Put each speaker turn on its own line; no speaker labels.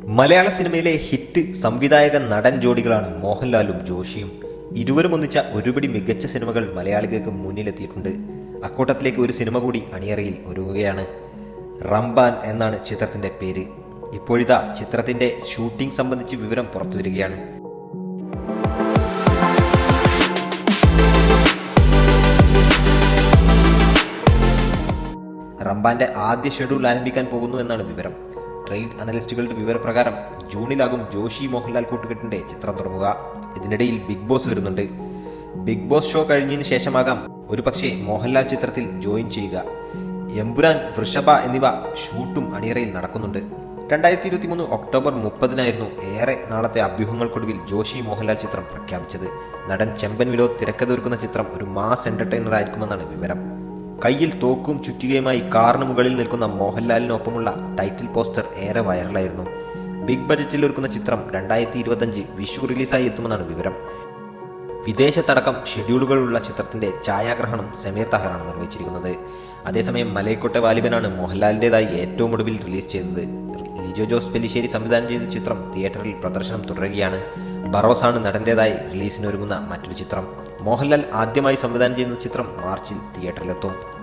മലയാള സിനിമയിലെ ഹിറ്റ് സംവിധായക നടൻ ജോഡികളാണ് മോഹൻലാലും ജോഷിയും. ഇരുവരും ഒന്നിച്ച ഒരുപിടി മികച്ച സിനിമകൾ മലയാളികൾക്ക് മുന്നിലെത്തിയിട്ടുണ്ട്. അക്കൂട്ടത്തിലേക്ക് ഒരു സിനിമ കൂടി അണിയറയിൽ ഒരുങ്ങുകയാണ്. റംബാൻ എന്നാണ് ചിത്രത്തിന്റെ പേര്. ഇപ്പോഴിതാ ചിത്രത്തിന്റെ ഷൂട്ടിംഗ് സംബന്ധിച്ച് വിവരം പുറത്തുവരികയാണ്. റംബാന്റെ ആദ്യ ഷെഡ്യൂൾ ആരംഭിക്കാൻ പോകുന്നു എന്നാണ് വിവരം. ട്രേഡ് അനലിസ്റ്റുകളുടെ വിവരപ്രകാരം ജൂണിലാകും ജോഷി മോഹൻലാൽ കൂട്ടുകെട്ടിന്റെ ചിത്രം തുടങ്ങുക. ഇതിനിടയിൽ ബിഗ് ബോസ് വരുന്നുണ്ട്. ബിഗ് ബോസ് ഷോ കഴിഞ്ഞതിന് ശേഷമാകാം ഒരുപക്ഷെ മോഹൻലാൽ ചിത്രത്തിൽ ജോയിൻ ചെയ്യുക. എമ്പുരാൻ, വൃഷഭ എന്നിവ ഷൂട്ടും അണിയറയിൽ നടക്കുന്നുണ്ട്. 2023 ഒക്ടോബർ 30 ഏറെ നാളത്തെ അഭ്യൂഹങ്ങൾക്കൊടുവിൽ ജോഷി മോഹൻലാൽ ചിത്രം പ്രഖ്യാപിച്ചത്. നടൻ ചെമ്പൻ വിനോദ് തിരക്കഥയൊരുക്കുന്ന ചിത്രം ഒരു മാസ് എന്റർടൈനർ ആയിരിക്കുമെന്നാണ് വിവരം. കയ്യിൽ തോക്കും ചുറ്റികയുമായി കാറിന് മുകളിൽ നിൽക്കുന്ന മോഹൻലാലിനൊപ്പമുള്ള ടൈറ്റിൽ പോസ്റ്റർ ഏറെ വൈറലായിരുന്നു. ബിഗ് ബജറ്റിൽ ഒരുക്കുന്ന ചിത്രം 2025 വിഷു റിലീസായി എത്തുമെന്നാണ് വിവരം. വിദേശത്തടക്കം ഷെഡ്യൂളുകളുള്ള ചിത്രത്തിന്റെ ഛായാഗ്രഹണം സമീർ തഹറാണ് നിർവഹിച്ചിരിക്കുന്നത്. അതേസമയം മലൈക്കോട്ടെ വാലിബനാണ് മോഹൻലാലിൻ്റെതായി ഏറ്റവും ഒടുവിൽ റിലീസ് ചെയ്തത്. ലിജോ ജോസ് പെല്ലിശ്ശേരി സംവിധാനം ചെയ്ത ചിത്രം തിയേറ്ററിൽ പ്രദർശനം തുടരുകയാണ്. ബറോസാണ് നടൻ്റെതായി റിലീസിനൊരുങ്ങുന്ന മറ്റൊരു ചിത്രം. മോഹൻലാൽ ആദ്യമായി സംവിധാനം ചെയ്യുന്ന ചിത്രം മാർച്ചിൽ തിയേറ്ററിലെത്തും.